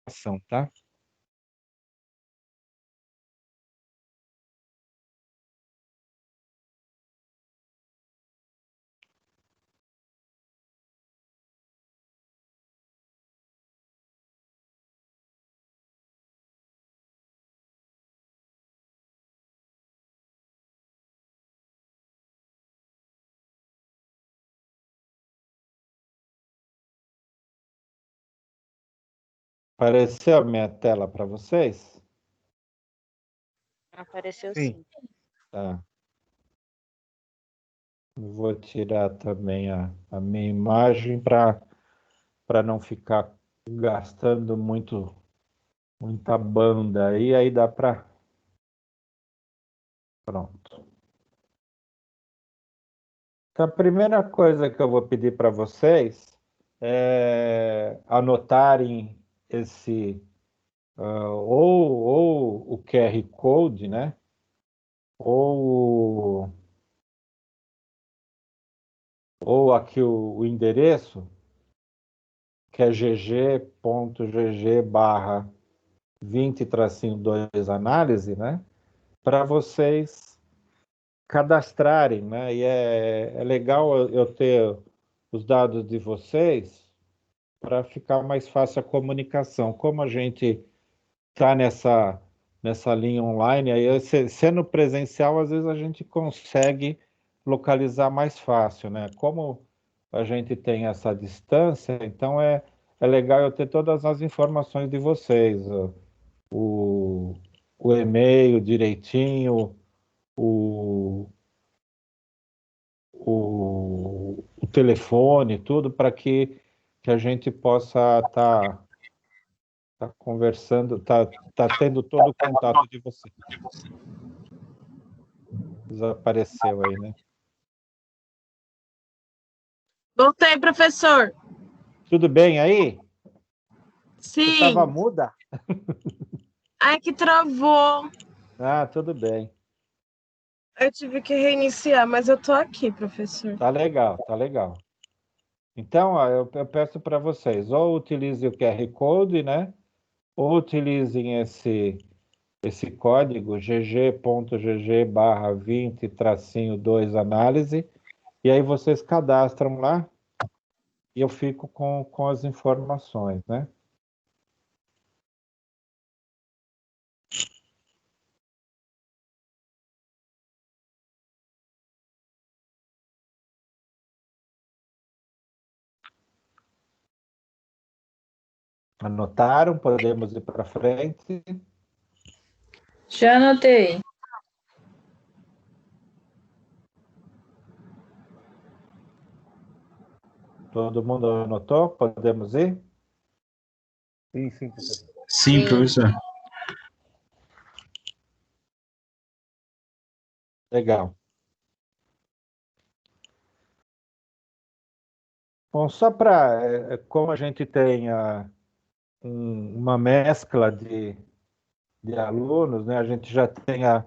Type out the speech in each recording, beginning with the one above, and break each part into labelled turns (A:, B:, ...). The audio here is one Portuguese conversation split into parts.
A: ação, tá? Apareceu a minha tela para vocês?
B: Apareceu
C: Sim.
B: sim.
A: Tá. Vou tirar também a minha imagem para não ficar gastando muita banda aí dá para... Pronto. Então, a primeira coisa que eu vou pedir para vocês é anotarem esse ou o QR Code, né? Ou aqui o endereço, que é gg.gg/20-2 análise, né? Para vocês cadastrarem, né? E é legal eu ter os dados de vocês para ficar mais fácil a comunicação. Como a gente está nessa linha online, aí sendo presencial, às vezes a gente consegue localizar mais fácil, né? Como a gente tem essa distância, então é legal eu ter todas as informações de vocês, o, o e-mail direitinho, o, o telefone, tudo, para que a gente possa tá conversando, tá tendo todo o contato de vocês. Desapareceu aí, né?
D: Voltei, professor.
A: Tudo bem aí? Você
D: Sim.
A: estava muda?
D: Ai, que travou.
A: Ah, tudo bem.
D: Eu tive que reiniciar, mas eu tô aqui, professor.
A: Tá legal, tá legal. Então, ó, eu peço para vocês, ou utilizem o QR Code, né? Ou utilizem esse código gg.gg/20-2 análise, e aí vocês cadastram lá e eu fico com as informações, né? Anotaram? Podemos ir para frente?
E: Já anotei.
A: Todo mundo anotou? Podemos ir?
C: Sim, sim, professor.
E: Sim, professor.
A: Legal. Bom, só para... como a gente tem uma mescla de alunos, né? A gente já tem a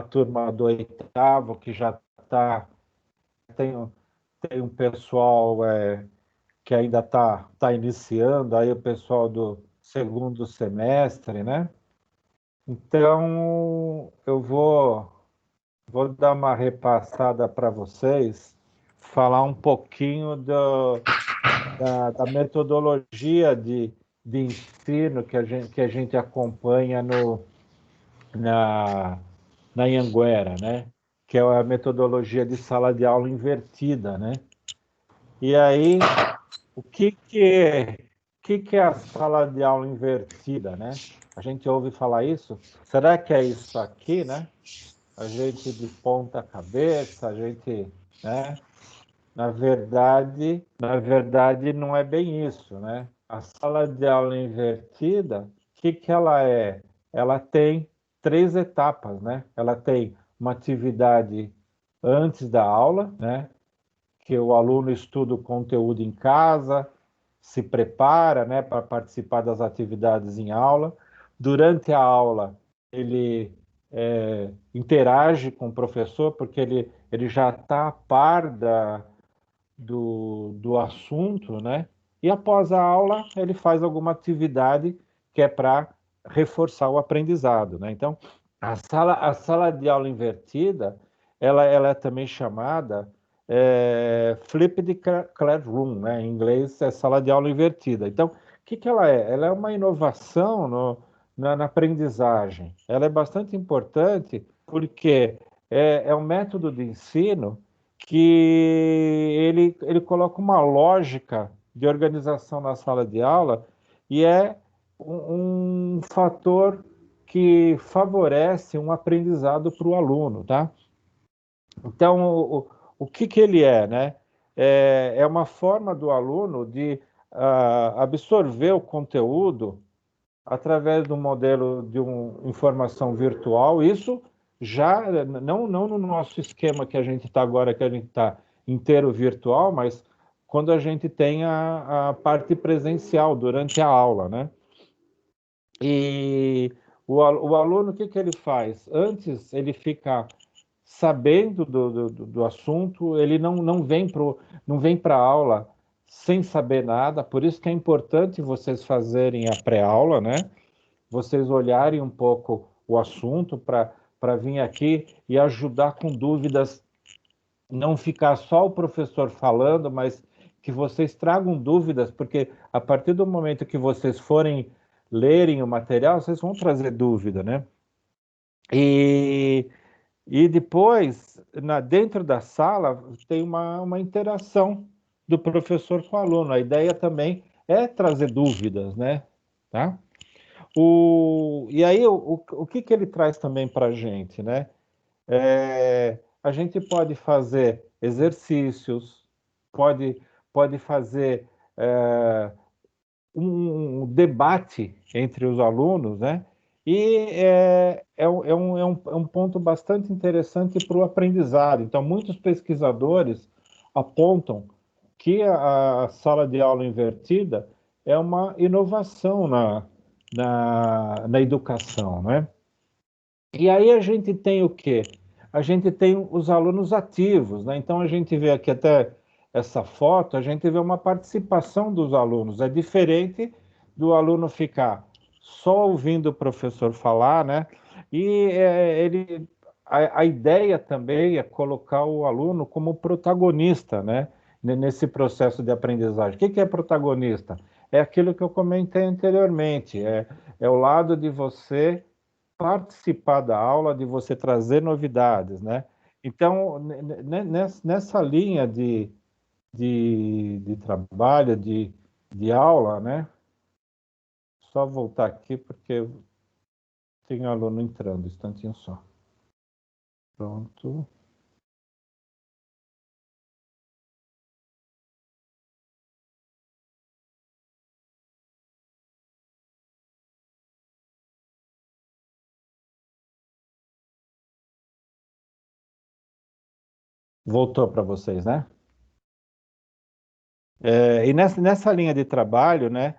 A: turma do 8º, que já está... Tem um pessoal que ainda tá iniciando, aí o pessoal do 2º semestre, né? Então, eu vou dar uma repassada para vocês, falar um pouquinho da metodologia de ensino que a gente acompanha na Anhanguera, né? Que é a metodologia de sala de aula invertida, né? E aí, o que é a sala de aula invertida, né? A gente ouve falar isso? Será que é isso aqui, né? A gente de ponta cabeça, a gente, né? Na verdade, não é bem isso, né? A sala de aula invertida, o que ela é? Ela tem 3 etapas, né? Ela tem uma atividade antes da aula, né? Que o aluno estuda o conteúdo em casa, se prepara, né, para participar das atividades em aula. Durante a aula, ele interage com o professor, porque ele já está a par do assunto, né? E após a aula, ele faz alguma atividade que é para reforçar o aprendizado, né? Então, a sala de aula invertida, ela é também chamada flipped classroom, né? Em inglês é sala de aula invertida. Então, o que ela é? Ela é uma inovação na aprendizagem. Ela é bastante importante porque é um método de ensino que ele coloca uma lógica de organização na sala de aula e é um fator que favorece um aprendizado para o aluno, tá? Então, o que ele é, né? É uma forma do aluno de absorver o conteúdo através do modelo de uma informação virtual, isso já, não no nosso esquema que a gente está agora, que a gente está inteiro virtual, mas quando a gente tem a parte presencial durante a aula, né? E o aluno, o que ele faz? Antes ele fica sabendo do assunto, ele não vem para a aula sem saber nada, por isso que é importante vocês fazerem a pré-aula, né? Vocês olharem um pouco o assunto para vir aqui e ajudar com dúvidas, não ficar só o professor falando, mas que vocês tragam dúvidas, porque a partir do momento que vocês forem lerem o material, vocês vão trazer dúvida, né? E depois, dentro da sala, tem uma interação do professor com o aluno. A ideia também é trazer dúvidas, né? Tá? E aí, o que ele traz também para a gente, né? A gente pode fazer exercícios, pode fazer um debate entre os alunos, né? E é um ponto bastante interessante para o aprendizado. Então, muitos pesquisadores apontam que a sala de aula invertida é uma inovação na educação, né? E aí a gente tem o quê? A gente tem os alunos ativos, né? Então a gente vê aqui até essa foto, a gente vê uma participação dos alunos. É diferente do aluno ficar só ouvindo o professor falar, né? E a ideia também é colocar o aluno como protagonista, né? Nesse processo de aprendizagem. O que é protagonista? É aquilo que eu comentei anteriormente, é o lado de você participar da aula, de você trazer novidades, né? Então, nessa linha de trabalho, de aula, né? Só voltar aqui porque tem aluno entrando, um instantinho só. Pronto. Voltou para vocês, né? E nessa linha de trabalho, né,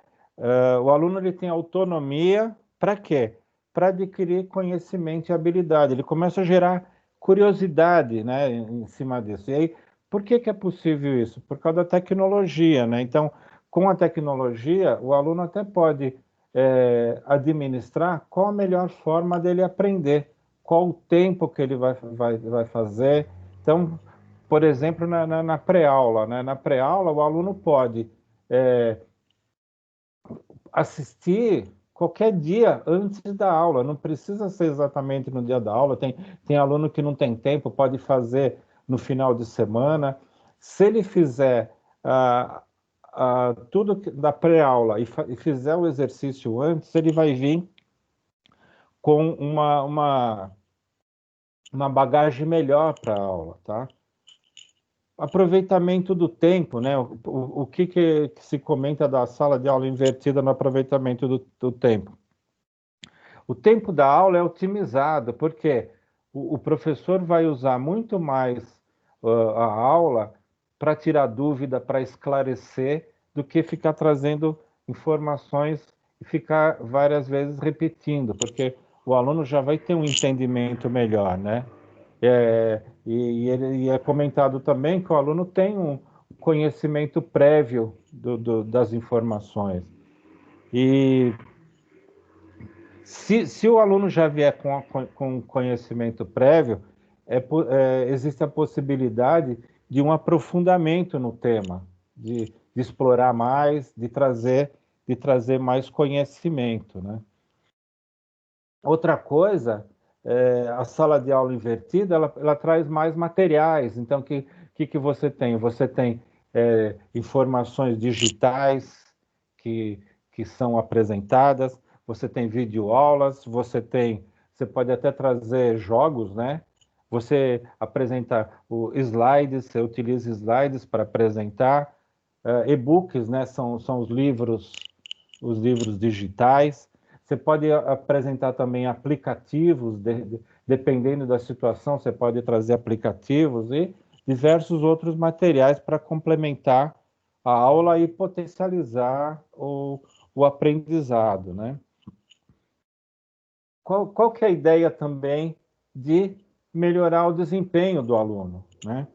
A: o aluno ele tem autonomia para quê? Para adquirir conhecimento e habilidade. Ele começa a gerar curiosidade, né, em cima disso. E aí, por que é possível isso? Por causa da tecnologia, né? Então, com a tecnologia, o aluno até pode administrar qual a melhor forma dele aprender, qual o tempo que ele vai fazer. Então, por exemplo, na pré-aula, né? Na pré-aula, o aluno pode assistir qualquer dia antes da aula, não precisa ser exatamente no dia da aula. Tem aluno que não tem tempo, pode fazer no final de semana. Se ele fizer tudo da pré-aula e fizer o exercício antes, ele vai vir com uma bagagem melhor para a aula, tá? Aproveitamento do tempo, né? O que se comenta da sala de aula invertida no aproveitamento do tempo? O tempo da aula é otimizado, porque o professor vai usar muito mais a aula para tirar dúvida, para esclarecer, do que ficar trazendo informações e ficar várias vezes repetindo, porque o aluno já vai ter um entendimento melhor, né? E é comentado também que o aluno tem um conhecimento prévio das informações. E Se o aluno já vier com conhecimento prévio, existe a possibilidade de um aprofundamento no tema, de explorar mais, de trazer mais conhecimento, né? Outra coisa, a sala de aula invertida, ela traz mais materiais. Então, o que você tem? Você tem informações digitais que são apresentadas, você tem videoaulas, você pode até trazer jogos, né? Você apresenta slides, você utiliza slides para apresentar, e-books, né? São os livros digitais. Você pode apresentar também aplicativos, dependendo da situação, você pode trazer aplicativos e diversos outros materiais para complementar a aula e potencializar o aprendizado, né? Qual que é a ideia também de melhorar o desempenho do aluno, né?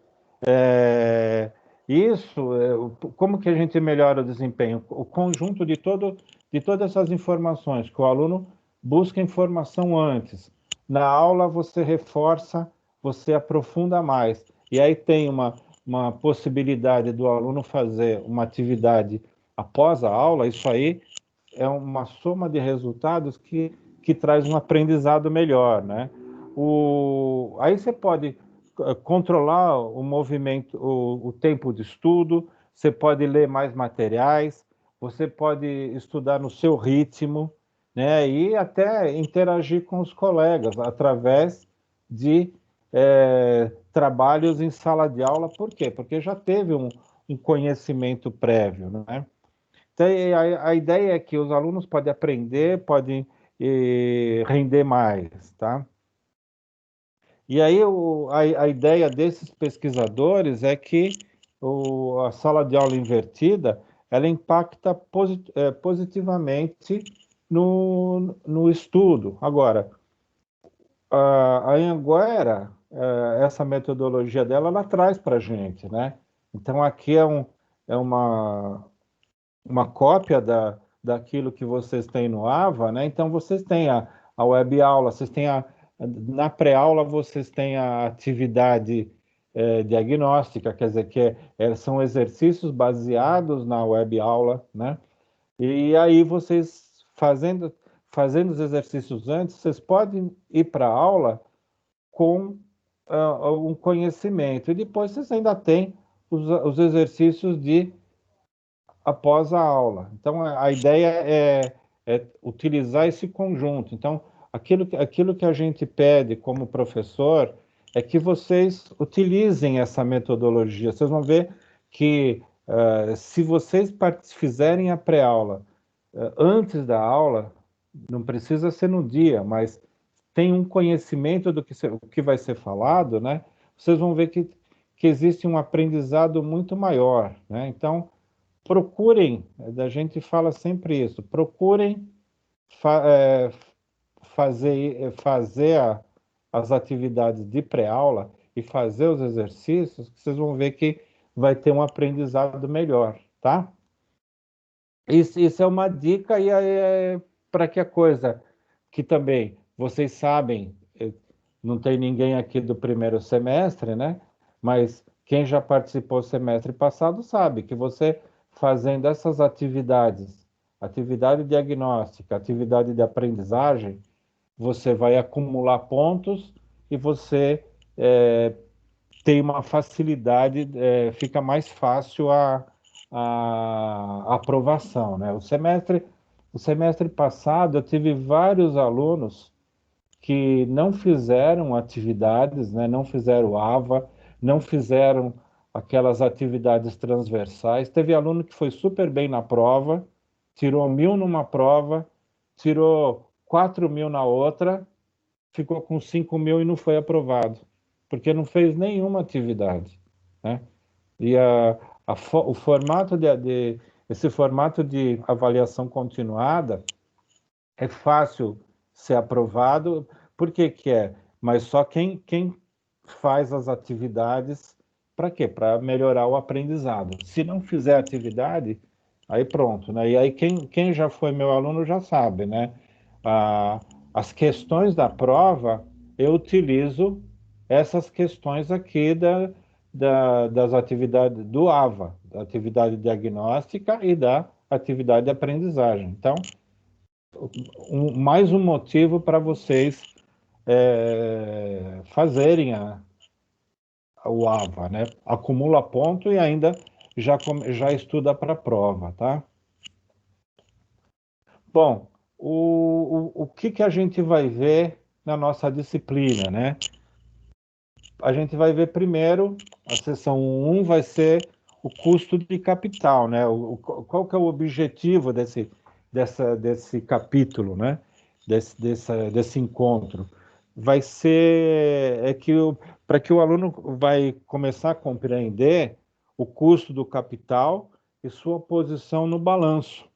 A: Como que a gente melhora o desempenho? O conjunto de todas essas informações, que o aluno busca informação antes. Na aula você reforça, você aprofunda mais. E aí tem uma possibilidade do aluno fazer uma atividade após a aula, isso aí é uma soma de resultados que traz um aprendizado melhor, né? Aí você pode controlar o movimento, o tempo de estudo, você pode ler mais materiais, você pode estudar no seu ritmo, né? E até interagir com os colegas através de trabalhos em sala de aula. Por quê? Porque já teve um conhecimento prévio, né? Então, a ideia é que os alunos podem aprender, podem render mais, tá? E aí a ideia desses pesquisadores é que a sala de aula invertida, ela impacta positivamente no estudo. Agora, a Anhanguera, essa metodologia dela, ela traz para a gente, né? Então, aqui é uma cópia daquilo que vocês têm no AVA, né? Então, vocês têm a web aula, na pré-aula vocês têm a atividade diagnóstica, quer dizer, são exercícios baseados na web aula, né? E aí vocês fazendo os exercícios antes, vocês podem ir para a aula com um conhecimento, e depois vocês ainda têm os exercícios após a aula. Então, a ideia é utilizar esse conjunto. Então, aquilo que a gente pede como professor é que vocês utilizem essa metodologia. Vocês vão ver que, se vocês fizerem a pré-aula antes da aula, não precisa ser no dia, mas tem um conhecimento do que vai ser falado, né? Vocês vão ver que existe um aprendizado muito maior, né? Então, procurem, a gente fala sempre isso, procurem fazer as atividades de pré-aula e fazer os exercícios, que vocês vão ver que vai ter um aprendizado melhor, tá? Isso é uma dica e para que a coisa que também vocês sabem, não tem ninguém aqui do primeiro semestre, né? Mas quem já participou do semestre passado sabe que você fazendo essas atividades, atividade diagnóstica, atividade de aprendizagem, você vai acumular pontos e você tem uma facilidade, fica mais fácil a aprovação, né? O semestre passado eu tive vários alunos que não fizeram atividades, né? Não fizeram AVA, não fizeram aquelas atividades transversais. Teve aluno que foi super bem na prova, tirou 1.000 numa prova, tirou 4.000 na outra, ficou com 5.000 e não foi aprovado, porque não fez nenhuma atividade, né? E o formato esse formato de avaliação continuada é fácil ser aprovado. Por que que é? Mas só quem faz as atividades, para quê? Para melhorar o aprendizado. Se não fizer atividade, aí pronto, né? E aí quem já foi meu aluno já sabe, né? as questões da prova, eu utilizo essas questões aqui das atividades do AVA, da atividade diagnóstica e da atividade de aprendizagem. Então, mais um motivo para vocês fazerem o AVA, né? Acumula ponto e ainda já estuda para a prova, tá? Bom, o que a gente vai ver na nossa disciplina, né? A gente vai ver primeiro, a seção 1 vai ser o custo de capital, né? Qual que é o objetivo desse capítulo, né? Desse encontro? Vai ser para que o aluno vai começar a compreender o custo do capital e sua posição no balanço.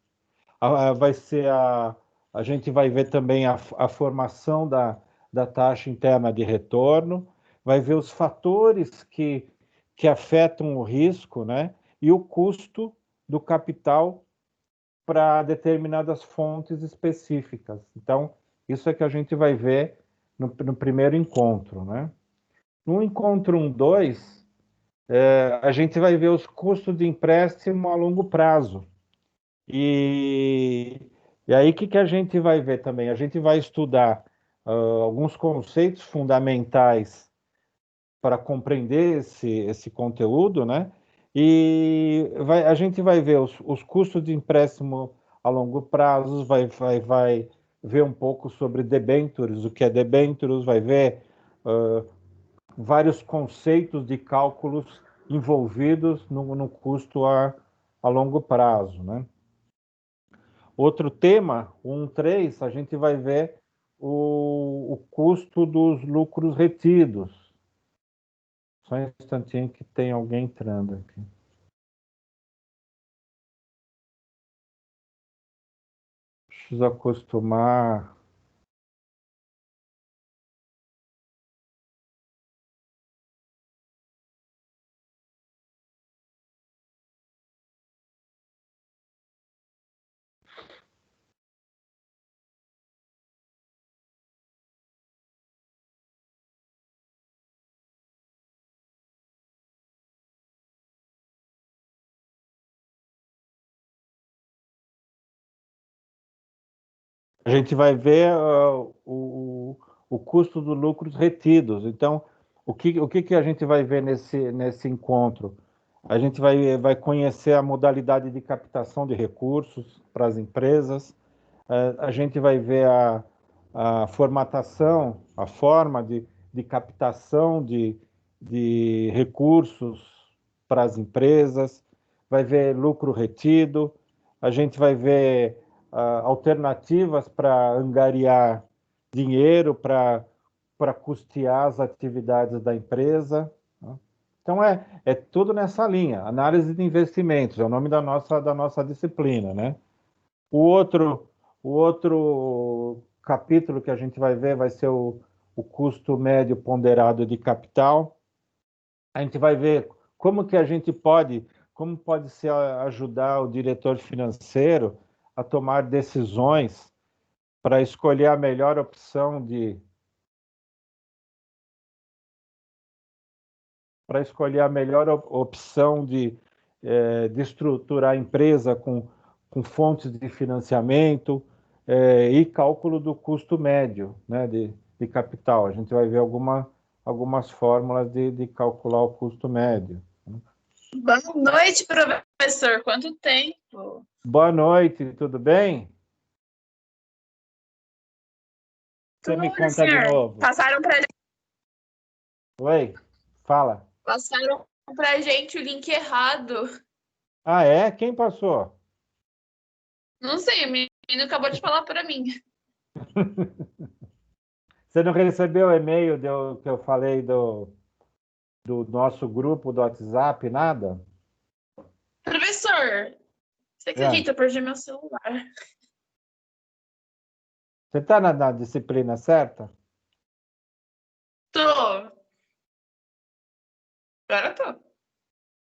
A: Vai ser a gente vai ver também a formação da taxa interna de retorno, vai ver os fatores que afetam o risco, né? E o custo do capital para determinadas fontes específicas. Então, isso é que a gente vai ver no primeiro encontro, né? No encontro 1-2, a gente vai ver os custos de empréstimo a longo prazo. E, e aí, o que a gente vai ver também? A gente vai estudar alguns conceitos fundamentais para compreender esse conteúdo, né? E a gente vai ver os custos de empréstimo a longo prazo, vai ver um pouco sobre debêntures, o que é debêntures, vai ver vários conceitos de cálculos envolvidos no custo a longo prazo, né? Outro tema, o 1.3, a gente vai ver o custo dos lucros retidos. Só um instantinho que tem alguém entrando aqui. Preciso acostumar. A gente vai ver o custo dos lucros retidos. Então, o que a gente vai ver nesse encontro? A gente vai conhecer a modalidade de captação de recursos para as empresas, a gente vai ver a formatação, a forma de captação de recursos para as empresas, vai ver lucro retido, a gente vai ver alternativas para angariar dinheiro para custear as atividades da empresa. Né? Então, é tudo nessa linha. Análise de investimentos, é o nome da nossa disciplina, né? O outro, o outro capítulo que a gente vai ver vai ser o custo médio ponderado de capital. A gente vai ver como pode se ajudar o diretor financeiro a tomar decisões para escolher a melhor opção de estruturar a empresa com fontes de financiamento e cálculo do custo médio, né, de capital. A gente vai ver algumas fórmulas de calcular o custo médio.
E: Boa noite, professor. Quanto tempo?
A: Boa noite, tudo bem? Você me
E: Tudo,
A: conta de
E: senhor.
A: novo. Oi, fala.
E: Passaram pra gente o link errado.
A: Ah, é? Quem passou?
E: Não sei, o menino acabou de falar para mim.
A: Você não recebeu o e-mail que eu falei do nosso grupo do WhatsApp, nada?
E: Professor, você
A: É.
E: acredita? Eu perdi meu celular.
A: Você está na disciplina certa?
E: Tô. Agora tô.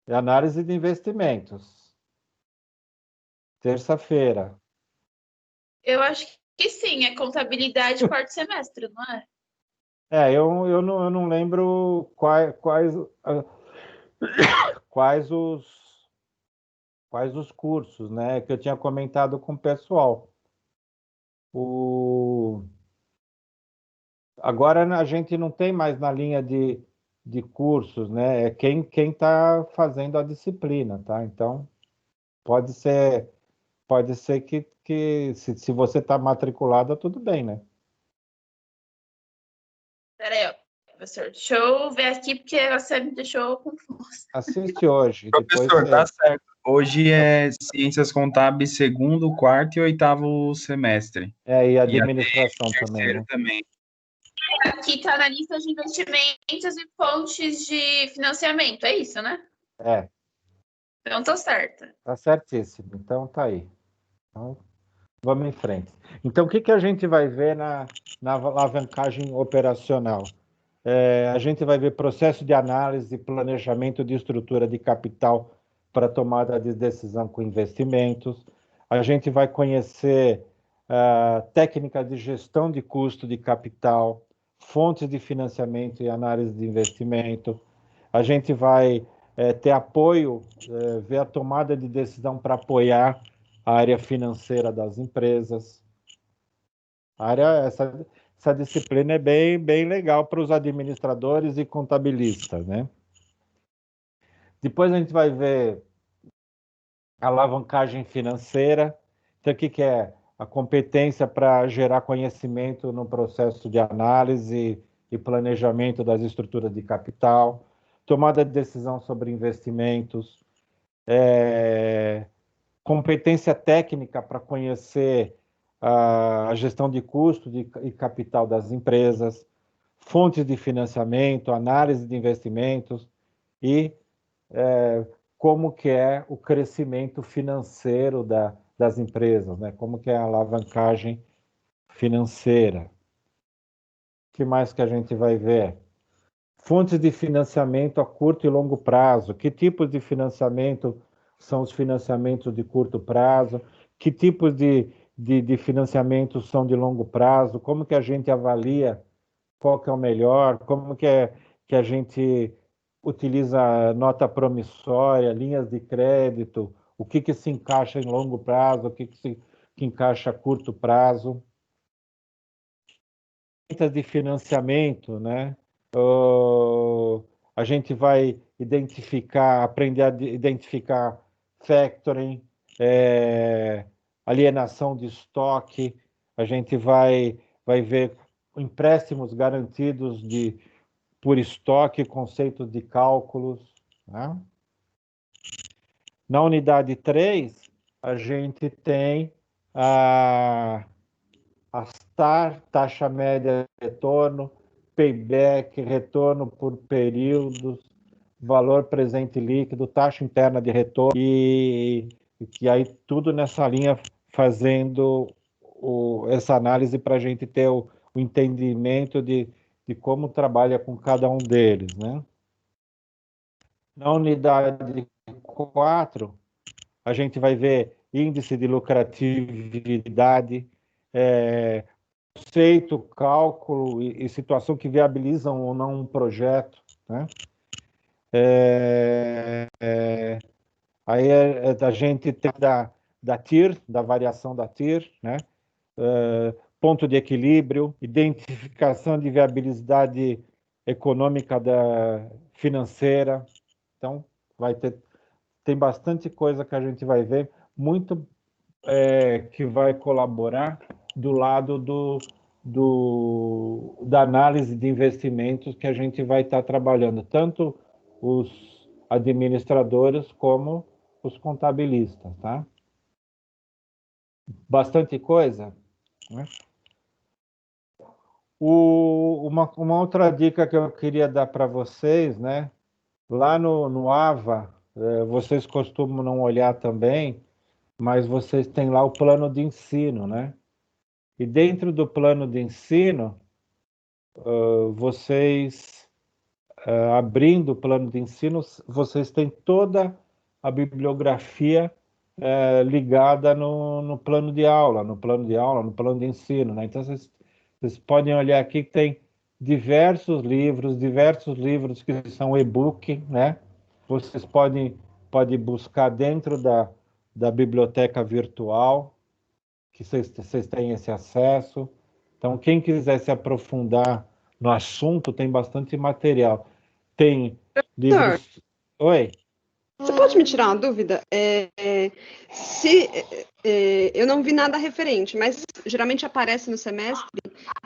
A: É análise de investimentos. Terça-feira.
E: Eu acho Que sim, é contabilidade quarto semestre, não é?
A: Eu não lembro quais os cursos, né, que eu tinha comentado com o pessoal. Agora a gente não tem mais na linha de cursos, né? É quem está fazendo a disciplina, tá? Então, pode ser, pode ser que se você está matriculada, tudo bem, né?
E: Peraí, ó, professor, deixa eu ver aqui porque você me deixou confusa.
A: Assiste hoje, depois
B: Professor, tá
A: você...
B: certo. Hoje é Ciências Contábeis, segundo, quarto e oitavo semestre.
A: E
B: E
A: administração também,
B: terceiro
A: né?
B: também.
E: Aqui tá na lista de investimentos e fontes de financiamento, é isso, né?
A: É,
E: Então tô certa.
A: tá certíssimo. Então, tá aí. Então, vamos em frente. Então, o que a gente vai ver na alavancagem operacional? A gente vai ver processo de análise e planejamento de estrutura de capital para tomada de decisão com investimentos. A gente vai conhecer técnicas de gestão de custo de capital, fontes de financiamento e análise de investimento. A gente vai ter apoio, ver a tomada de decisão para apoiar a área financeira das empresas. Essa disciplina é bem legal para os administradores e contabilistas, né? Depois a gente vai ver a alavancagem financeira. Então, o que é? A competência para gerar conhecimento no processo de análise e planejamento das estruturas de capital, tomada de decisão sobre investimentos, competência técnica para conhecer a gestão de custo e capital das empresas, fontes de financiamento, análise de investimentos e como que é o crescimento financeiro das empresas, né? Como que é a alavancagem financeira. O que mais que a gente vai ver? Fontes de financiamento a curto e longo prazo. Que tipos de financiamento são os financiamentos de curto prazo? Que tipos de financiamento são de longo prazo? Como que a gente avalia qual que é o melhor? Como que a gente utiliza nota promissória, linhas de crédito? O que se encaixa em longo prazo? Que encaixa a curto prazo? De financiamento, né? A gente vai aprender a identificar factoring, alienação de estoque, a gente vai ver empréstimos garantidos por estoque, conceitos de cálculos, né? Na unidade 3, a gente tem a taxa média de retorno, payback, retorno por períodos, valor presente líquido, taxa interna de retorno, e aí tudo nessa linha fazendo essa análise para a gente ter o entendimento de como trabalha com cada um deles, né? Na unidade 4, a gente vai ver índice de lucratividade, conceito, cálculo e situação que viabilizam ou não um projeto, né? Aí a gente tem da TIR, da variação da TIR, né? Ponto de equilíbrio, identificação de viabilidade econômica financeira. Então, tem bastante coisa que a gente vai ver, muito que vai colaborar do lado da análise de investimentos que a gente vai estar trabalhando, tanto os administradores como os contabilistas, tá? Bastante coisa, né? Uma outra dica que eu queria dar para vocês, né? Lá no AVA, vocês costumam não olhar também, mas vocês têm lá o plano de ensino, né? E dentro do plano de ensino, vocês, abrindo o plano de ensino, vocês têm toda a bibliografia ligada no plano de aula, no plano de aula, no plano de ensino, né? Então, vocês podem olhar aqui que tem diversos livros que são e-book, né? Vocês podem buscar dentro da biblioteca virtual, que vocês têm esse acesso. Então, quem quiser se aprofundar no assunto, tem bastante material. Tem
F: Professor,
A: livros... Oi?
F: você pode me tirar uma dúvida? Se eu não vi nada referente, mas geralmente aparece no semestre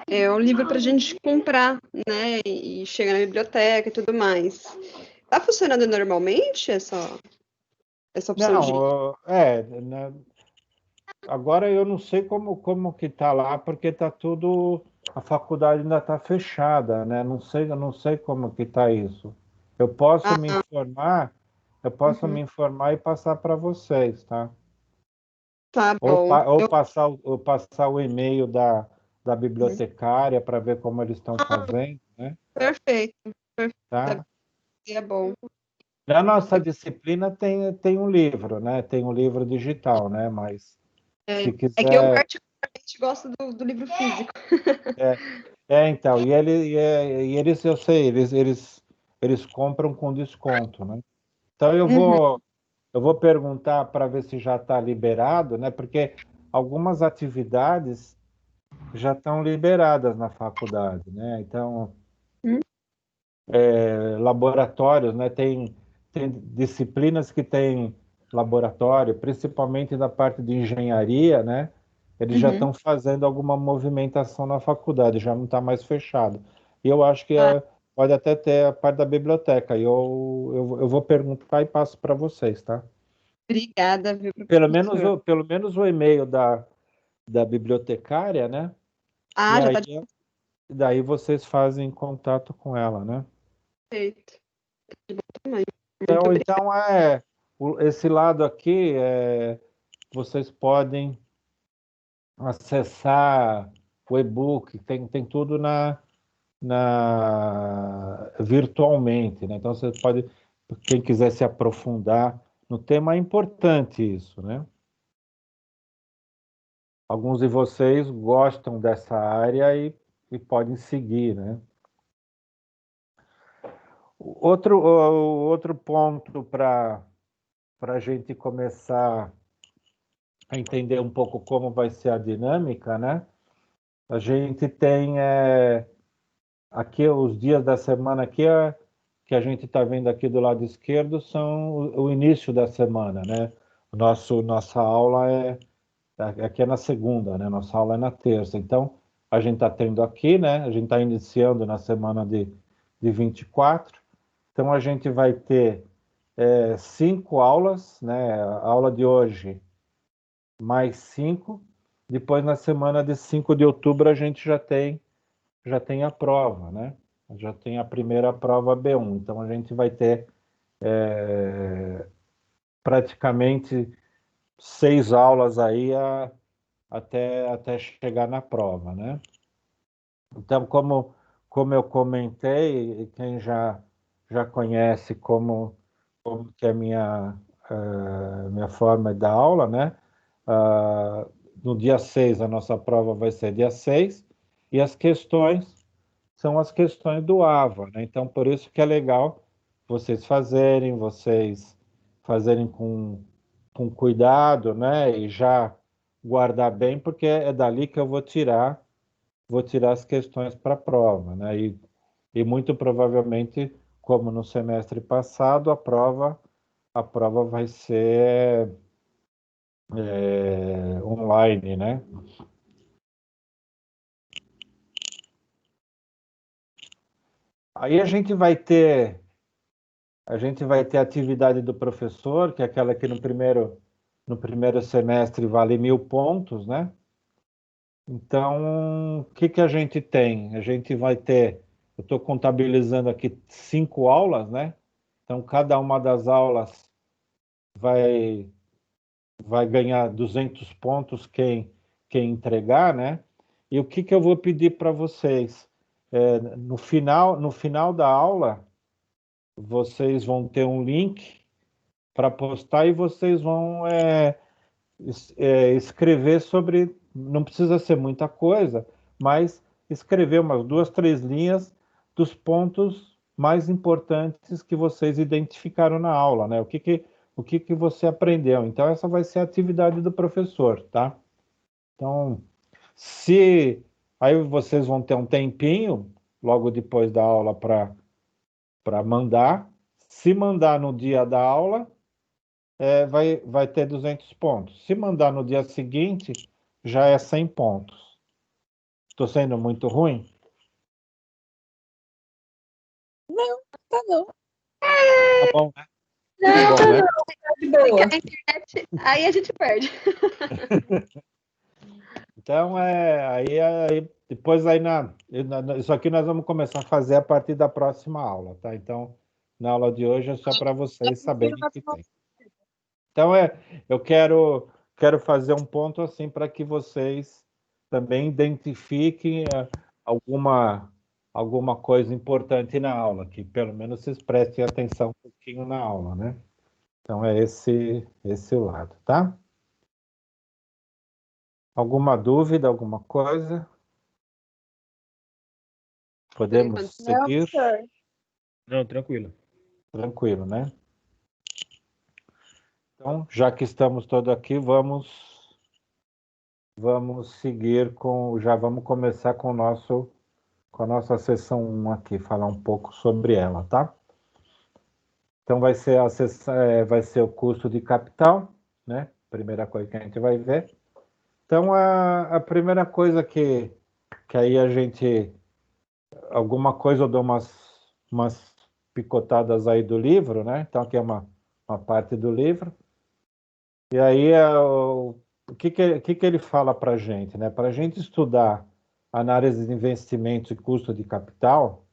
F: um livro para a gente comprar, né? E chega na biblioteca e tudo mais. Tá funcionando normalmente essa opção de.
A: Não, né, agora eu não sei como que está lá, porque está tudo, a faculdade ainda está fechada, né? Eu não sei como que está isso. Eu posso me
F: Ah,
A: informar, eu posso
F: uhum,
A: me informar e passar para vocês, tá?
F: tá bom.
A: Ou passar o e-mail da
F: Uhum.
A: bibliotecária para ver como eles estão fazendo, né?
F: Perfeito,
A: Tá?
F: é bom.
A: Na nossa disciplina tem um livro, né? Tem um livro digital, né? Mas se
F: É que eu
A: quiser.
F: particularmente gosto do livro físico.
A: É, então, e eles, eu sei, eles compram com desconto, né? Então
F: Uhum.
A: eu vou perguntar para ver se já está liberado, né? Porque algumas atividades já estão liberadas na faculdade, né? Então,
F: Uhum.
A: laboratórios, né? Tem disciplinas que têm laboratório, principalmente na parte de engenharia, né? Eles já
F: Uhum.
A: estão fazendo alguma movimentação na faculdade, já não está mais fechado. E eu acho que
F: Ah,
A: pode até ter a parte da biblioteca. Eu vou perguntar e passo para vocês, tá?
F: obrigada, viu, professor?
A: Pelo menos o e-mail da bibliotecária, né? E
F: Ah, já
A: aí,
F: está
A: daí vocês fazem contato com ela, né?
F: feito. De bom tamanho. Muito
A: Então,
F: obrigada.
A: esse lado aqui, vocês podem acessar o e-book, tem tudo virtualmente, né? Então, você pode, quem quiser se aprofundar no tema, é importante isso, né? Alguns de vocês gostam dessa área e podem seguir, né? Outro ponto para a gente começar a entender um pouco como vai ser a dinâmica, né? A gente tem aqui os dias da semana aqui que a gente está vendo aqui do lado esquerdo são o início da semana, né? Nossa aula aqui é na segunda, né? Nossa aula é na terça. Então, a gente está tendo aqui, né? A gente está iniciando na semana de 24. Então, a gente vai ter 5 aulas, né? A aula de hoje mais 5. Depois, na semana de 5 de outubro, a gente já tem a prova, né? Já tem a primeira prova B1. Então, a gente vai ter praticamente 6 aulas aí até chegar na prova, né? Então, como eu comentei, quem já conhece como que é a minha forma de dar aula, né? Ah, no dia 6, a nossa prova vai ser dia 6, e as questões são as questões do AVA, né? Então, por isso que é legal vocês fazerem com cuidado, né? E já guardar bem, porque é dali que eu vou tirar as questões para a prova, né? E muito provavelmente, como no semestre passado, a prova vai ser online, né? Aí a gente vai ter a atividade do professor, que é aquela que no primeiro semestre vale 1.000 pontos, né? Então, o que que a gente tem? A gente vai ter, eu estou contabilizando aqui 5 aulas, né? Então, cada uma das aulas vai ganhar 200 pontos quem entregar, né? E o que que eu vou pedir para vocês? No final da aula, vocês vão ter um link para postar e vocês vão escrever sobre, não precisa ser muita coisa, mas escrever umas 2, 3 linhas dos pontos mais importantes que vocês identificaram na aula, né? O que que você aprendeu. Então, essa vai ser a atividade do professor, tá? Então, se aí vocês vão ter um tempinho, logo depois da aula, para mandar. Se mandar no dia da aula, vai ter 200 pontos. Se mandar no dia seguinte, já é 100 pontos. Estou sendo muito ruim?
D: Tá não.
A: Tá bom, né?
F: Não,
A: Tá bom, né?
D: De boa.
F: a internet, aí a gente perde.
A: Então, depois isso aqui nós vamos começar a fazer a partir da próxima aula, tá? Então, na aula de hoje é só para vocês saberem o que tem. Então, eu quero fazer um ponto assim para que vocês também identifiquem alguma coisa importante na aula, que pelo menos vocês prestem atenção um pouquinho na aula, né? Então, é esse o lado, tá? Alguma dúvida, alguma coisa? Podemos
D: Não,
A: seguir?
D: professor.
C: Não, tranquilo.
A: Tranquilo, né? Então, já que estamos todos aqui, vamos seguir já vamos começar com a nossa sessão 1 aqui, falar um pouco sobre ela, tá? Então, vai ser vai ser o custo de capital, né? Primeira coisa que a gente vai ver. Então, a primeira coisa que aí alguma coisa eu dou umas picotadas aí do livro, né? Então, aqui é uma parte do livro. E aí, o que ele fala para a gente, né? Para a gente estudar análise de investimentos e custo de capital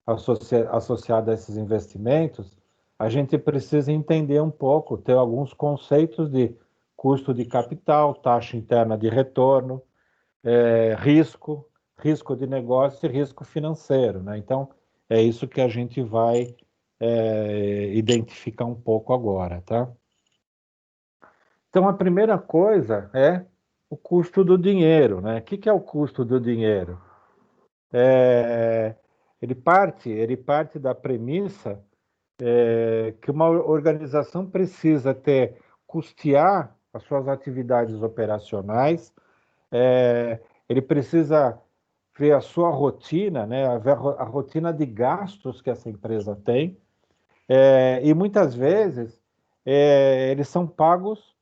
A: associado a esses investimentos, a gente precisa entender um pouco, ter alguns conceitos de custo de capital, taxa interna de retorno, risco de negócio e risco financeiro, né? Então, é isso que a gente vai identificar um pouco agora, tá? Então, a primeira coisa é o custo do dinheiro, né? O que é o custo do dinheiro? Ele parte da premissa que uma organização precisa custear as suas atividades operacionais, ele precisa ver a sua rotina, né? A rotina de gastos que essa empresa tem, e muitas vezes eles são pagos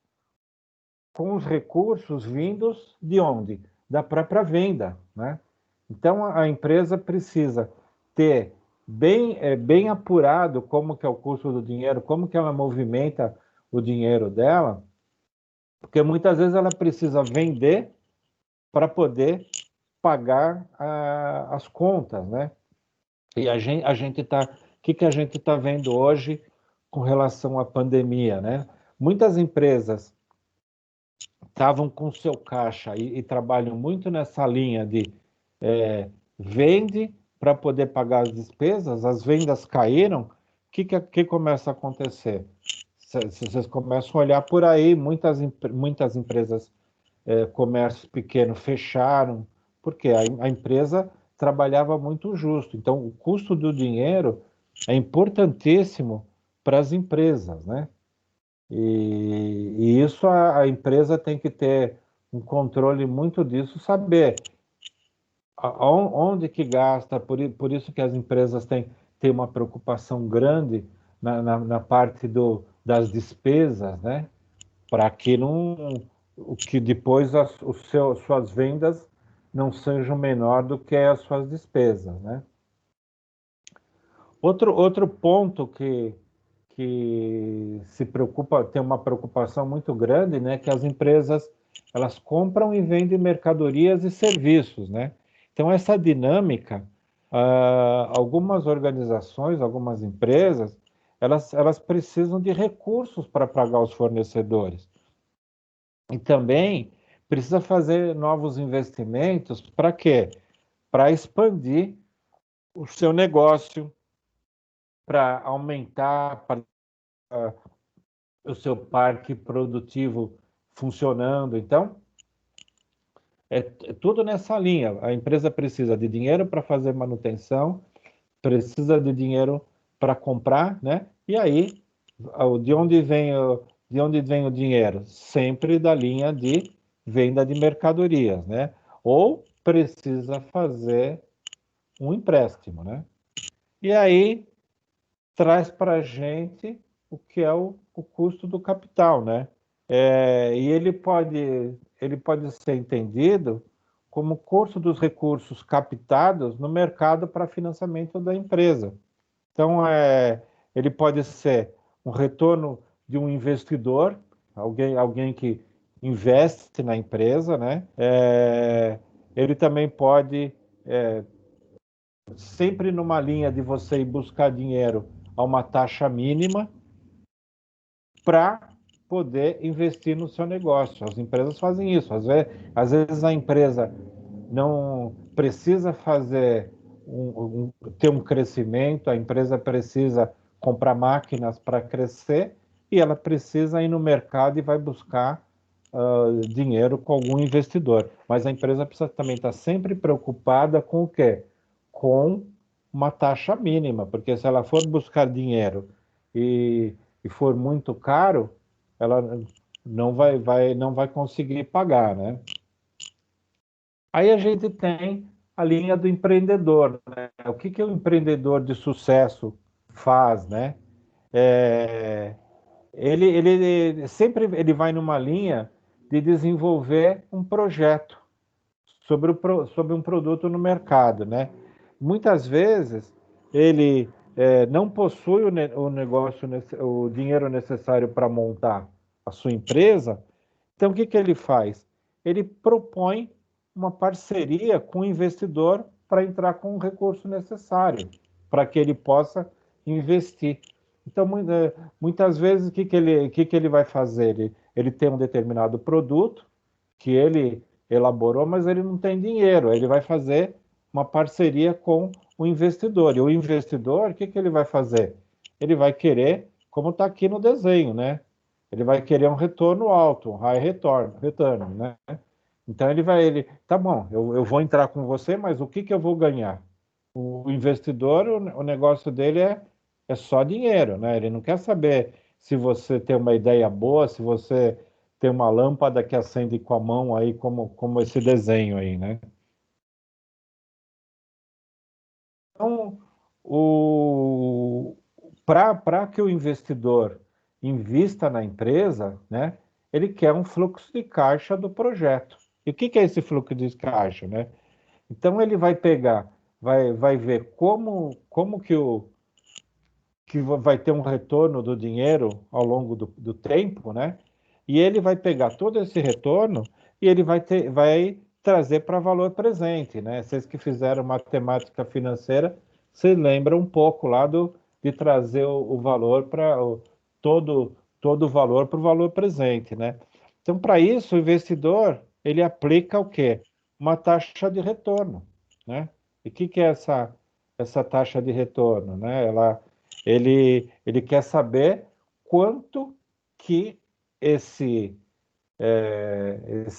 A: com os recursos vindos de onde? Da própria venda, né? Então, a empresa precisa ter bem apurado como que é o custo do dinheiro, como que ela movimenta o dinheiro dela, porque muitas vezes ela precisa vender para poder pagar as contas, né? E a gente tá, o que a gente está vendo hoje com relação à pandemia, né? Muitas empresas estavam com seu caixa e trabalham muito nessa linha de vende para poder pagar as despesas, as vendas caíram, o que começa a acontecer? Vocês começam a olhar por aí, muitas empresas, comércio pequeno fecharam, porque a empresa trabalhava muito justo. Então, o custo do dinheiro é importantíssimo para as empresas, né? E isso a empresa tem que ter um controle muito disso, saber onde que gasta, por isso que as empresas têm uma preocupação grande na parte das despesas, né? Para que que depois suas vendas não sejam menor do que as suas despesas, né? Outro ponto que tem uma preocupação muito grande, né? Que as empresas elas compram e vendem mercadorias e serviços, né? Então, essa dinâmica, algumas organizações, algumas empresas, elas precisam de recursos para pagar os fornecedores. E também precisa fazer novos investimentos para quê? Para expandir o seu negócio, para aumentar, para o seu parque produtivo funcionando. Então, é tudo nessa linha. A empresa precisa de dinheiro para fazer manutenção, precisa de dinheiro para comprar, né? E aí, de onde vem o dinheiro? Sempre da linha de venda de mercadorias, né? Ou precisa fazer um empréstimo, né? E aí traz para a gente o que é o custo do capital, né? E ele pode ser entendido como o custo dos recursos captados no mercado para financiamento da empresa. Então, ele pode ser um retorno de um investidor, alguém que investe na empresa, né? Ele também pode, sempre numa linha de você ir buscar dinheiro a uma taxa mínima para poder investir no seu negócio. As empresas fazem isso. Às vezes a empresa não precisa ter um crescimento, a empresa precisa comprar máquinas para crescer e ela precisa ir no mercado e vai buscar dinheiro com algum investidor. Mas a empresa precisa também estar sempre preocupada com o quê? Com uma taxa mínima, porque se ela for buscar dinheiro e for muito caro, ela não vai conseguir pagar, né? Aí a gente tem a linha do empreendedor, né? O que o empreendedor de sucesso faz, né? Ele sempre ele vai numa linha de desenvolver um projeto sobre um produto no mercado, né? Muitas vezes ele não possui o negócio, o dinheiro necessário para montar a sua empresa. Então, o que ele faz? Ele propõe uma parceria com o investidor para entrar com o recurso necessário para que ele possa investir. Então, muitas vezes, o que ele vai fazer? Ele tem um determinado produto que ele elaborou, mas ele não tem dinheiro. Ele vai fazer uma parceria com o investidor. E o investidor, o que ele vai fazer? Ele vai querer, como está aqui no desenho, né? Ele vai querer um retorno alto, um high return, né? Então tá bom, eu vou entrar com você, mas o que eu vou ganhar? O investidor, o negócio dele é só dinheiro, né? Ele não quer saber se você tem uma ideia boa, se você tem uma lâmpada que acende com a mão aí, como esse desenho aí, né? Então, para que o investidor invista na empresa, né, ele quer um fluxo de caixa do projeto. E o que é esse fluxo de caixa, né? Então ele vai pegar, vai ver como que vai ter um retorno do dinheiro ao longo do tempo, né? E ele vai pegar todo esse retorno e ele vai trazer para valor presente, né? Vocês que fizeram matemática financeira, vocês lembram um pouco lá de trazer o valor para todo o valor para o valor presente, né? Então, para isso, o investidor ele aplica o quê? Uma taxa de retorno, né? E o que é essa taxa de retorno, né? Ele quer saber quanto que esse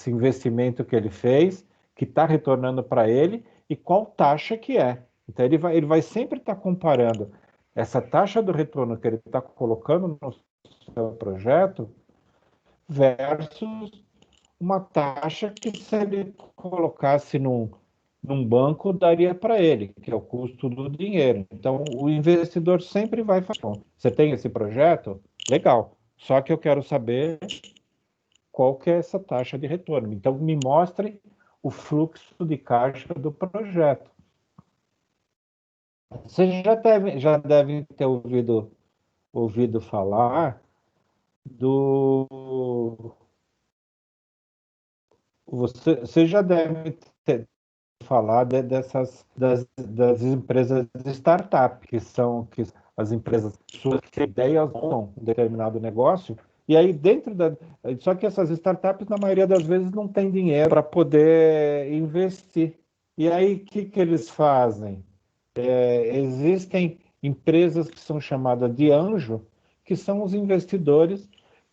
A: investimento que ele fez, que está retornando para ele, e qual taxa que é. Então, ele vai sempre estar comparando essa taxa do retorno que ele está colocando no seu projeto versus uma taxa que, se ele colocasse num banco, daria para ele, que é o custo do dinheiro. Então, o investidor sempre vai falar: bom, você tem esse projeto? Legal. Só que eu quero saber qual que é essa taxa de retorno. Então, me mostre o fluxo de caixa do projeto. Você já deve ter ouvido falar do... Você já deve ter falar das empresas de startup, que as empresas suas que ideias montam um determinado negócio, e aí só que essas startups, na maioria das vezes, não têm dinheiro para poder investir. E aí, o que eles fazem? Existem empresas que são chamadas de anjo, que são os investidores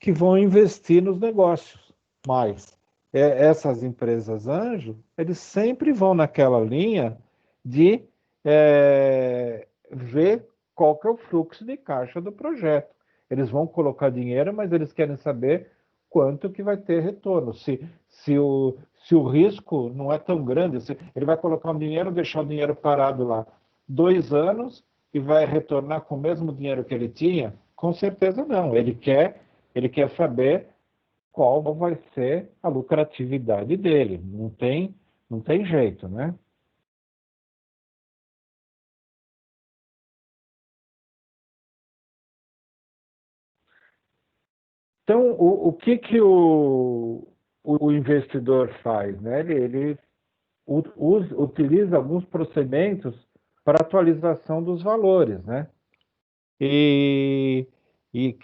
A: que vão investir nos negócios. Mas essas empresas anjo, eles sempre vão naquela linha de ver qual que é o fluxo de caixa do projeto. Eles vão colocar dinheiro, mas eles querem saber quanto que vai ter retorno. Se o risco não é tão grande, ele vai colocar um dinheiro, deixar o dinheiro parado lá 2 anos e vai retornar com o mesmo dinheiro que ele tinha? Com certeza não. Ele quer saber qual vai ser a lucratividade dele. Não tem jeito, né? Então, o que o investidor faz? Né? Ele utiliza alguns procedimentos para atualização dos valores, né? E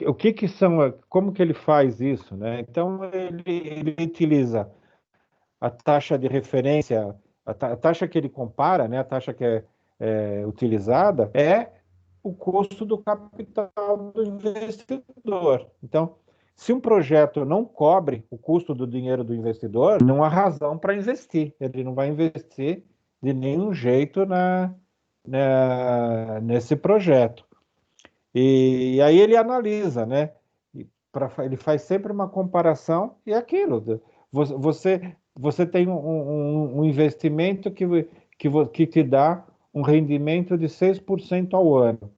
A: o que são, como que ele faz isso, né? Então, ele utiliza a taxa de referência, a taxa que ele compara, né? A taxa que é utilizada é o custo do capital do investidor. Então, se um projeto não cobre o custo do dinheiro do investidor, não há razão para investir. Ele não vai investir de nenhum jeito nesse projeto. E aí ele analisa, né? Ele faz sempre uma comparação e é aquilo. Você tem um investimento que te dá um rendimento de 6% ao ano.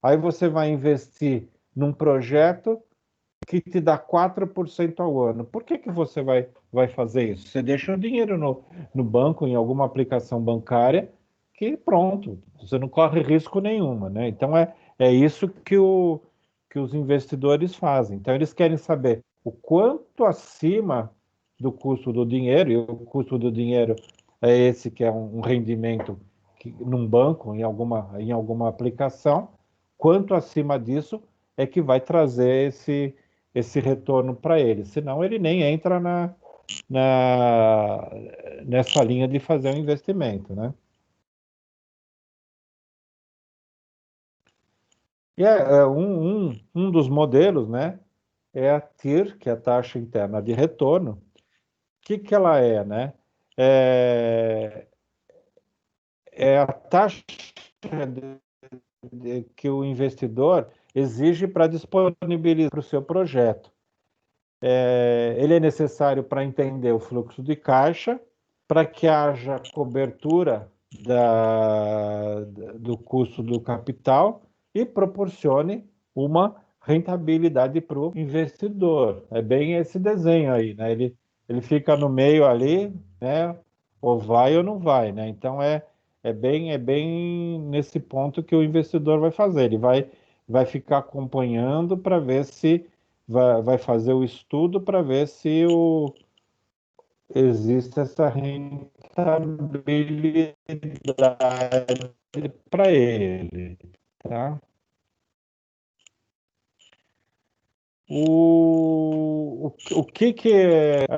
A: Aí você vai investir num projeto que te dá 4% ao ano. Por que você vai fazer isso? Você deixa o dinheiro no banco, em alguma aplicação bancária, que pronto, você não corre risco nenhuma, né? Então é isso que os investidores fazem. Então eles querem saber o quanto acima do custo do dinheiro, e o custo do dinheiro é esse que é um rendimento num banco, em alguma aplicação, quanto acima disso é que vai trazer esse retorno para ele. Senão ele nem entra nessa linha de fazer um investimento, né? E um dos modelos, né, é a TIR, que é a taxa interna de retorno. O que ela é, né? É a taxa que o investidor exige para disponibilizar para o seu projeto. Ele é necessário para entender o fluxo de caixa, para que haja cobertura do custo do capital e proporcione uma rentabilidade para o investidor. É bem esse desenho aí, né? Ele fica no meio ali, né? Ou vai ou não vai, né? Então é bem nesse ponto que o investidor vai fazer. Ele vai ficar acompanhando para ver se vai fazer o estudo para ver se existe essa rentabilidade para ele, tá? O que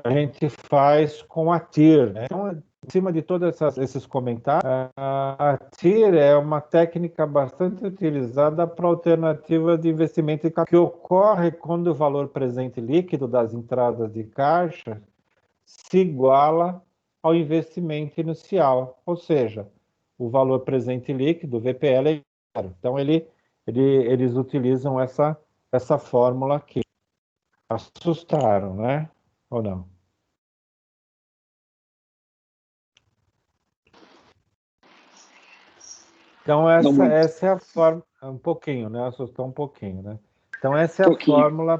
A: a gente faz com a TIR, né? Então, em cima de todos esses comentários, a TIR é uma técnica bastante utilizada para alternativa de investimento que ocorre quando o valor presente líquido das entradas de caixa se iguala ao investimento inicial, ou seja, o valor presente líquido, VPL, é zero. Então, eles utilizam essa fórmula aqui. Assustaram, né? Ou não? Então, essa é a fórmula, um pouquinho, né? Assustou um pouquinho, né? Então, essa é a fórmula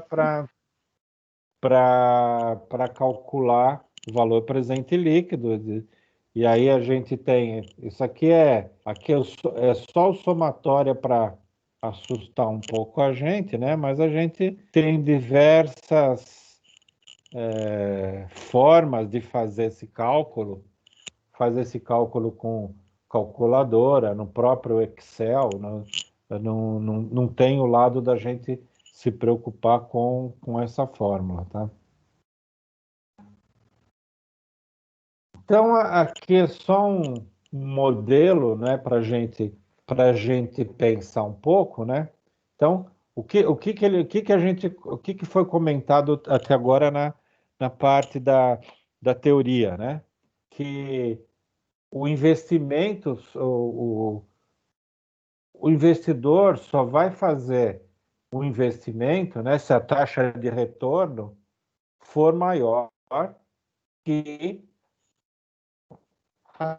A: para calcular o valor presente líquido. E aí a gente tem, isso aqui é só o somatório para assustar um pouco a gente, né? Mas a gente tem diversas formas de fazer esse cálculo. Faz esse cálculo com calculadora, no próprio Excel, não tem o lado da gente se preocupar com essa fórmula, tá? Então, aqui é só um modelo, né, para gente pensar um pouco, né? Então, o que foi comentado até agora na parte da teoria, né? Que o investimento, o investidor só vai fazer o investimento, né, se a taxa de retorno for maior que a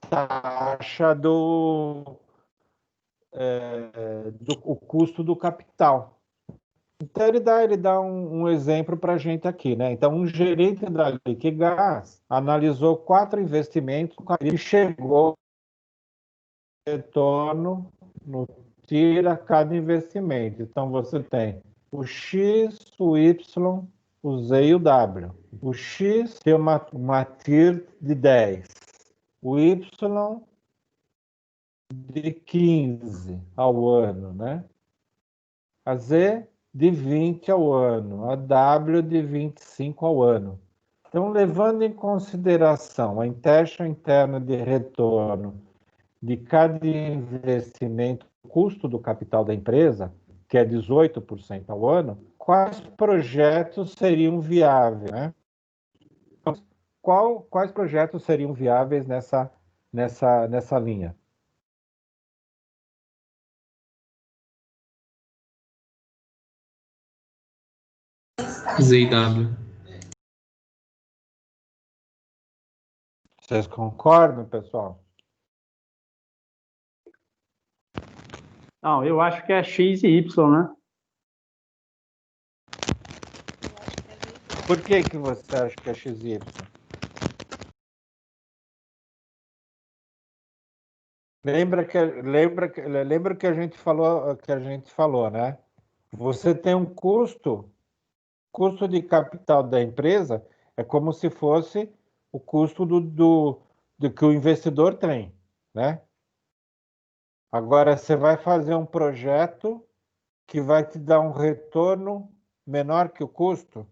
A: taxa do o custo do capital. Então, ele dá um exemplo para a gente aqui, né? Então, um gerente da Liquigás analisou 4 investimentos e chegou ao retorno no tira cada investimento. Então, você tem o X, o Y, o Z e o W. O X tem uma TIR de 10, o Y de 15 ao ano, né? A Z de 20 ao ano, a W de 25 ao ano. Então, levando em consideração a taxa interna de retorno de cada investimento, o custo do capital da empresa, que é 18% ao ano, quais projetos seriam viáveis, né? Quais projetos seriam viáveis nessa linha?
G: ZW.
A: Vocês concordam, pessoal?
H: Não, eu acho que é X e Y, né?
A: Por que você acha que é XY? Lembra que a gente falou, né? Você tem um custo de capital da empresa é como se fosse o custo do que o investidor tem, né? Agora você vai fazer um projeto que vai te dar um retorno menor que o custo.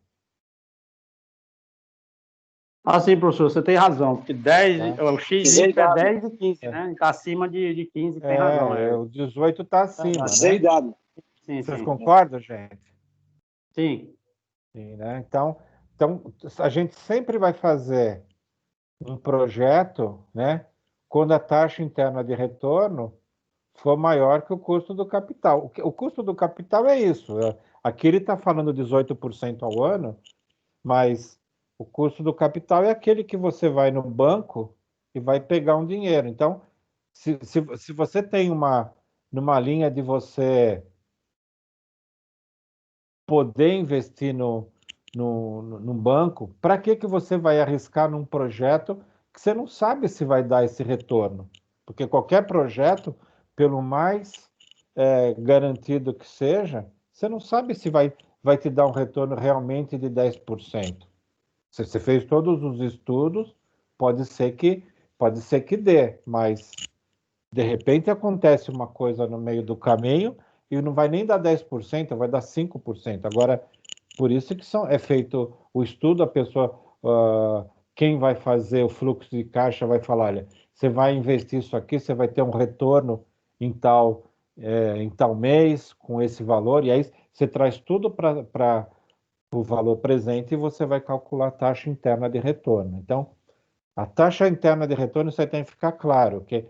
H: Ah, sim, professor, você tem razão, porque 10,
A: Tá.
H: o X é 10 e 15, né? Está acima de 15, tem razão.
A: O 18 está acima, né?
H: Sim,
A: Vocês
H: sim.
A: concordam, gente?
H: Sim.
A: Sim, né? Então, a gente sempre vai fazer um projeto, né, quando a taxa interna de retorno for maior que o custo do capital. O custo do capital é isso. Aqui ele está falando 18% ao ano, mas o custo do capital é aquele que você vai no banco e vai pegar um dinheiro. Então, se você tem numa linha de você poder investir num banco, para que você vai arriscar num projeto que você não sabe se vai dar esse retorno? Porque qualquer projeto, pelo mais garantido que seja, você não sabe se vai te dar um retorno realmente de 10%. Se você fez todos os estudos, pode ser que dê, mas de repente acontece uma coisa no meio do caminho e não vai nem dar 10%, vai dar 5%. Agora, por isso que é feito o estudo, a pessoa, quem vai fazer o fluxo de caixa vai falar, olha, você vai investir isso aqui, você vai ter um retorno em tal mês, com esse valor, e aí você traz tudo para o valor presente e você vai calcular a taxa interna de retorno. Então, a taxa interna de retorno, você tem que ficar claro que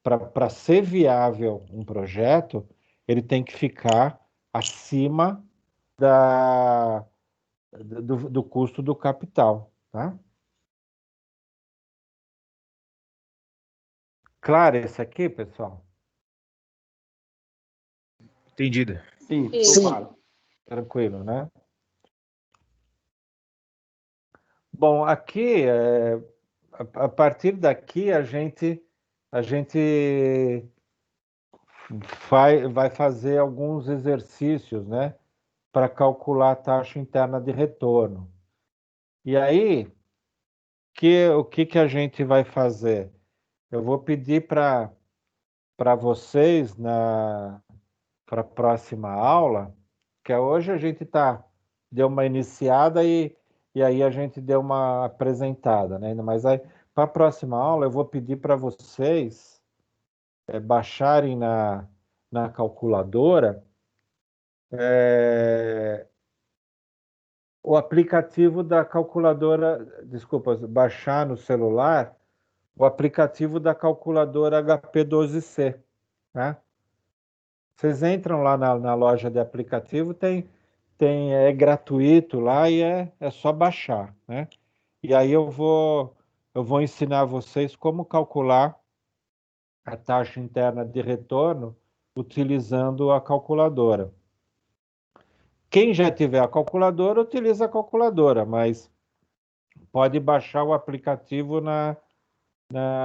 A: para ser viável um projeto, ele tem que ficar acima do custo do capital, tá? Claro esse aqui, pessoal?
C: Entendida.
H: Sim.
A: Tranquilo, né? Bom, aqui, a partir daqui, a gente vai fazer alguns exercícios, né, para calcular a taxa interna de retorno. E aí, o que a gente vai fazer? Eu vou pedir para vocês, para a próxima aula, que hoje a gente deu uma iniciada e aí a gente deu uma apresentada, né? Mas aí, para a próxima aula, eu vou pedir para vocês baixarem na calculadora o aplicativo da calculadora, desculpa, baixar no celular o aplicativo da calculadora HP12C, né? Vocês entram lá na loja de aplicativo, é gratuito lá e é só baixar, né? E aí eu vou ensinar vocês como calcular a taxa interna de retorno utilizando a calculadora. Quem já tiver a calculadora, utiliza a calculadora, mas pode baixar o aplicativo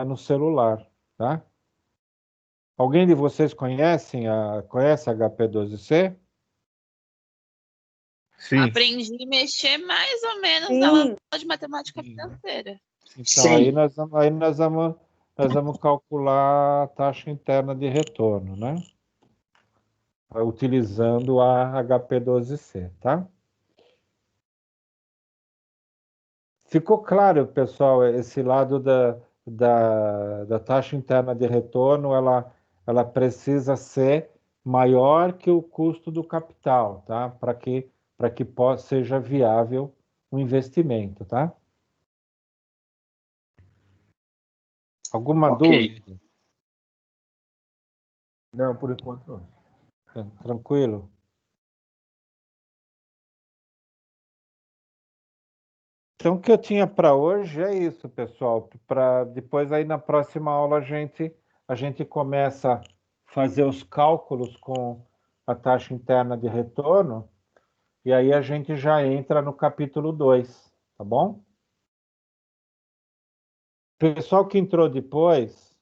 A: no celular, tá? Alguém de vocês conhece a HP12C?
C: Sim.
E: Aprendi a mexer mais ou menos
F: Sim.
E: na aula de matemática financeira.
A: Então, aí nós vamos calcular a taxa interna de retorno, né? Utilizando a HP12C, tá? Ficou claro, pessoal, esse lado da taxa interna de retorno, ela precisa ser maior que o custo do capital, tá? Para que seja viável o investimento, tá? Alguma dúvida?
C: Não, por enquanto não.
A: Tranquilo? Então, o que eu tinha para hoje é isso, pessoal. Para depois aí na próxima aula a gente começa a fazer os cálculos com a taxa interna de retorno e aí a gente já entra no capítulo 2, tá bom? Pessoal que entrou depois,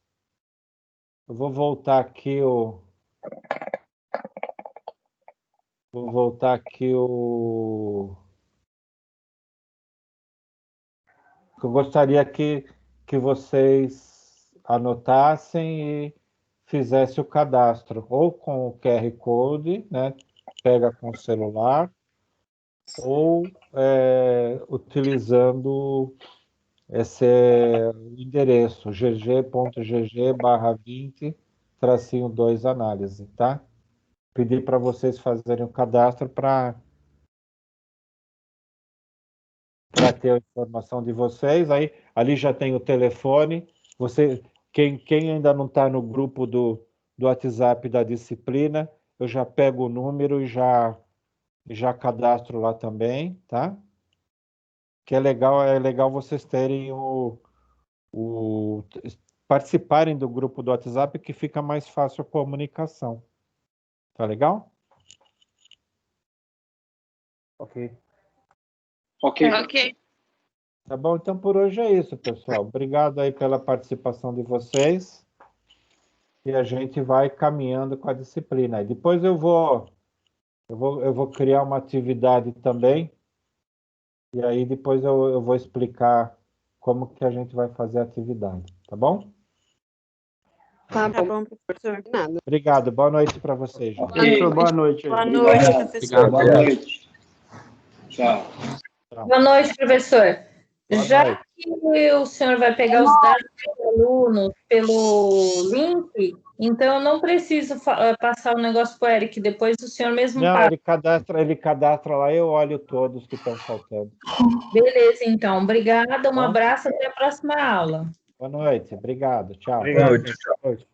A: eu vou voltar aqui o eu gostaria que vocês anotassem e fizessem o cadastro, ou com o QR Code, né? Pega com o celular, ou utilizando esse endereço, gg.gg/20-2 análise, tá? Pedir para vocês fazerem o cadastro para ter a informação de vocês. Aí, ali já tem o telefone. Quem ainda não está no grupo do WhatsApp da disciplina, eu já pego o número e já cadastro lá também, tá? Que é legal vocês terem participarem do grupo do WhatsApp, que fica mais fácil a comunicação. Tá legal?
C: Ok.
E: Ok.
A: Tá bom? Então, por hoje é isso, pessoal. Obrigado aí pela participação de vocês. E a gente vai caminhando com a disciplina. E depois eu vou criar uma atividade também. E aí depois eu vou explicar como que a gente vai fazer a atividade. Tá bom?
F: Tá
D: Tá
F: bom,
D: bom, professor.
F: nada.
A: Obrigado. Boa noite para vocês, gente.
H: Professor, boa noite.
D: Boa noite, professor.
B: Boa noite.
G: Tchau.
I: Boa noite, professor.
A: Boa
I: Já
A: noite.
I: que o senhor vai pegar os dados dos alunos pelo link, então eu não preciso passar o negócio para o Eric, depois o senhor mesmo
A: Não,
I: passa.
A: ele cadastra lá e eu olho todos que estão faltando.
I: Beleza, então. Obrigada, um
A: Bom.
I: abraço, até a próxima aula.
A: Boa noite. Obrigado. Tchau.
C: Obrigado.
B: Boa noite.
A: Boa noite.